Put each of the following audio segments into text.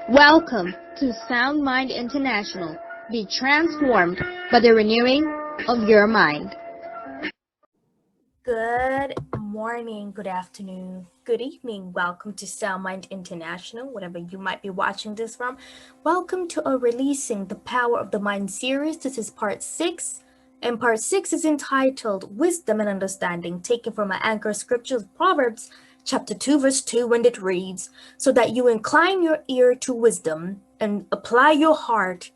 Welcome to Sound Mind International. Be transformed by the renewing of your mind. Good morning, good afternoon, good evening. Welcome to Sound Mind International, whatever you might be watching this from. Welcome to our Releasing the Power of the Mind series. This is part 6, and part 6 is entitled Wisdom and Understanding, taken from my anchor scripture, Proverbs chapter 2, verse 2, and it reads, "So that you incline your ear to wisdom and apply your heart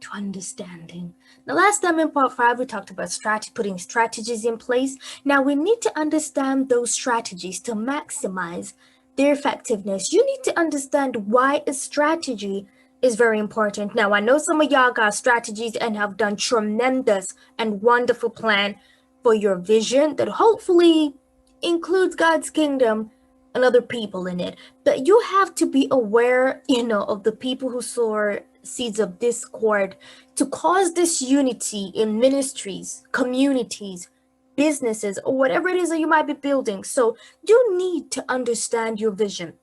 to understanding." The last time in part 5, we talked about putting strategies in place. Now we need to understand those strategies to maximize their effectiveness. You need to understand why a strategy is very important. Now, I know some of y'all got strategies and have done tremendous and wonderful plan for your vision that hopefully includes God's kingdom and other people in it. But you have to be aware, of the people who sow seeds of discord to cause disunity in ministries, communities, businesses, or whatever it is that you might be building. So you need to understand your vision,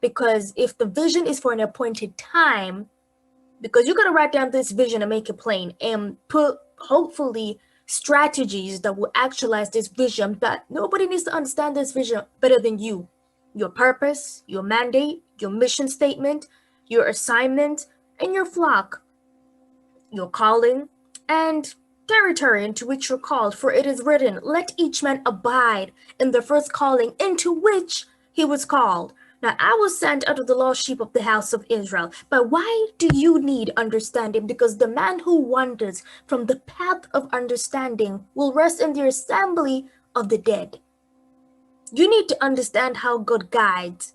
because if the vision is for an appointed time, because you're going to write down this vision and make it plain and put hopefully strategies that will actualize this vision. But nobody needs to understand this vision better than you. Your purpose, your mandate, your mission statement, your assignment, and your flock, your calling, and territory into which you're called. For it is written, "Let each man abide in the first calling into which he was called." Now, I was sent out of the lost sheep of the house of Israel. But why do you need understanding? Because the man who wanders from the path of understanding will rest in the assembly of the dead. You need to understand how God guides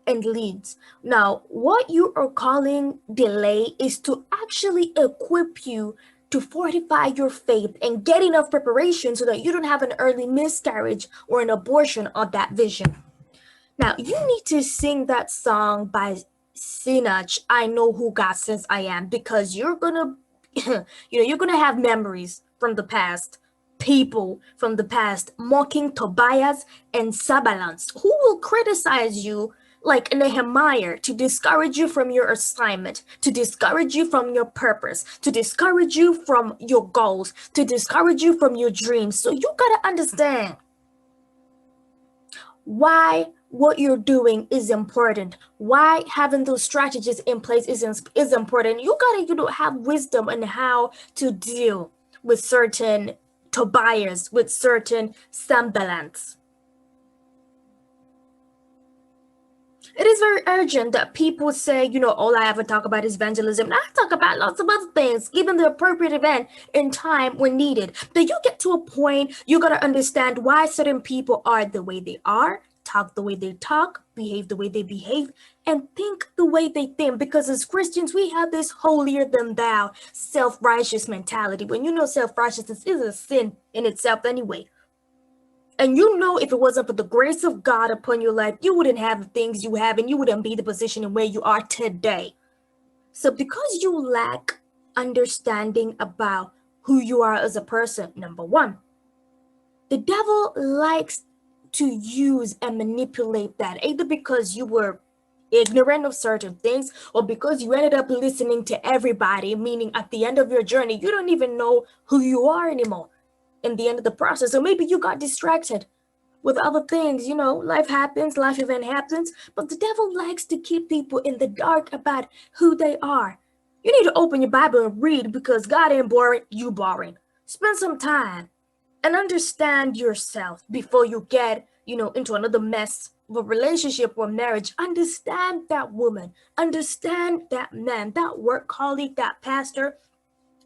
and leads. Now, what you are calling delay is to actually equip you to fortify your faith and get enough preparation so that you don't have an early miscarriage or an abortion of that vision. Now, you need to sing that song by Sinach, "I Know Who God Says I Am," because you're gonna, you're gonna have memories from the past, people from the past mocking Tobias and Sabalans, who will criticize you like Nehemiah to discourage you from your assignment, to discourage you from your purpose, to discourage you from your goals, to discourage you from your dreams. So you gotta understand why what you're doing is important, why having those strategies in place is important. You gotta have wisdom on how to deal with certain Tobias, with certain Sambalans. It is very urgent that people say, all I ever talk about is evangelism. I talk about lots of other things, given the appropriate event in time when needed. But you get to a point, you got to understand why certain people are the way they are, talk the way they talk, behave the way they behave, and think the way they think. Because as Christians, we have this holier than thou, self-righteous mentality. When self-righteousness is a sin in itself anyway. And if it wasn't for the grace of God upon your life, you wouldn't have the things you have and you wouldn't be the position in where you are today. So because you lack understanding about who you are as a person, number one, the devil likes to use and manipulate that, either because you were ignorant of certain things or because you ended up listening to everybody, meaning at the end of your journey, you don't even know who you are anymore in the end of the process. Or maybe you got distracted with other things. Life happens, life event happens, but the devil likes to keep people in the dark about who they are. You need to open your Bible and read, because God ain't boring, you boring. Spend some time and understand yourself before you get, into another mess of a relationship or marriage. Understand that woman, understand that man, that work colleague, that pastor,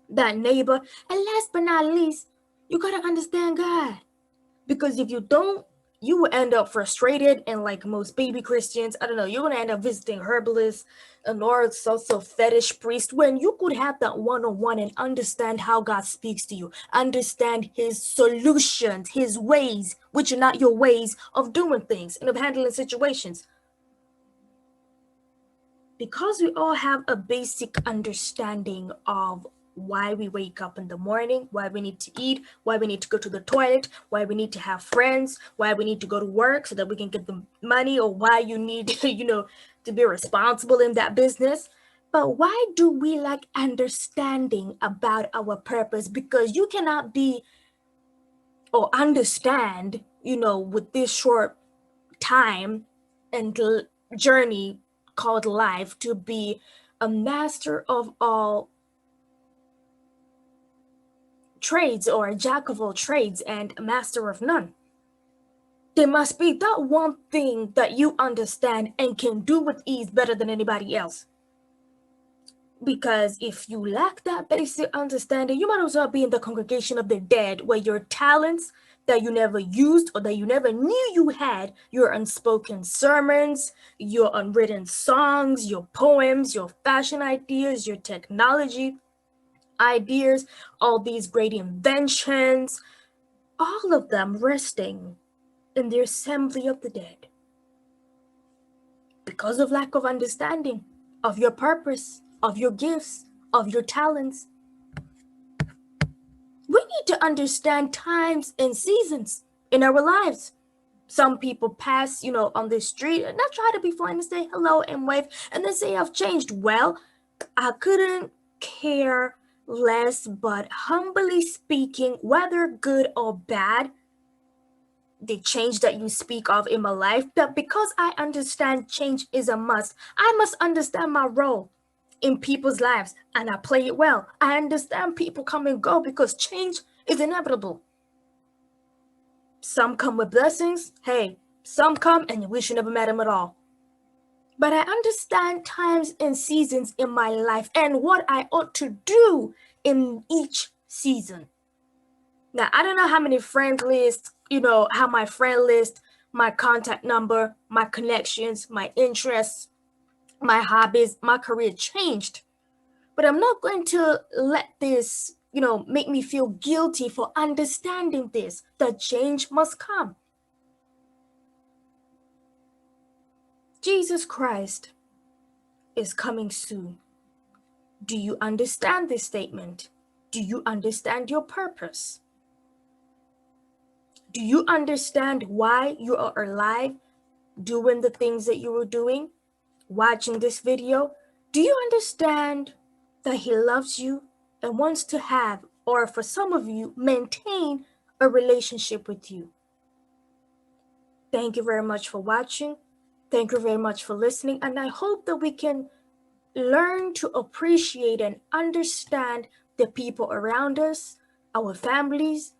that neighbor. And last but not least, you got to understand God. Because if you don't, you will end up frustrated, and like most baby Christians, I don't know, you're going to end up visiting herbalists and or also fetish priest, when you could have that one-on-one and understand how God speaks to you, understand his solutions, his ways, which are not your ways of doing things and of handling situations. Because we all have a basic understanding of why we wake up in the morning, why we need to eat, why we need to go to the toilet, why we need to have friends, why we need to go to work so that we can get the money, or why you need, to be responsible in that business. But why do we lack understanding about our purpose? Because you cannot be or understand, with this short time and journey called life, to be a master of all trades or a jack of all trades and a master of none. There must be that one thing that you understand and can do with ease better than anybody else. Because if you lack that basic understanding, you might as well be in the congregation of the dead, where your talents that you never used or that you never knew you had, your unspoken sermons, your unwritten songs, your poems, your fashion ideas, your technology ideas, all these great inventions, all of them resting in the assembly of the dead because of lack of understanding of your purpose, of your gifts, of your talents. We need to understand times and seasons in our lives. Some people pass, on the street and not try to be funny and say hello and wave and then say I've changed. Well, I couldn't care less, but humbly speaking, whether good or bad, the change that you speak of in my life, that because I understand change is a must, I must understand my role in people's lives and I play it well. I understand people come and go because change is inevitable. Some come with blessings. Hey, some come and you wish you never met them at all. But I understand times and seasons in my life and what I ought to do in each season. Now, I don't know how many friend lists, how my friend list, my contact number, my connections, my interests, my hobbies, my career changed. But I'm not going to let this, make me feel guilty for understanding this, that change must come. Jesus Christ is coming soon. Do you understand this statement? Do you understand your purpose? Do you understand why you are alive, doing the things that you were doing, watching this video? Do you understand that He loves you and wants to have, or for some of you, maintain a relationship with you? Thank you very much for watching. Thank you very much for listening. And I hope that we can learn to appreciate and understand the people around us, our families,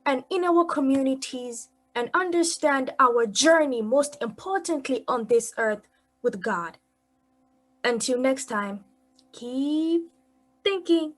and in our communities, and understand our journey, most importantly on this earth, with God. Until next time, keep thinking.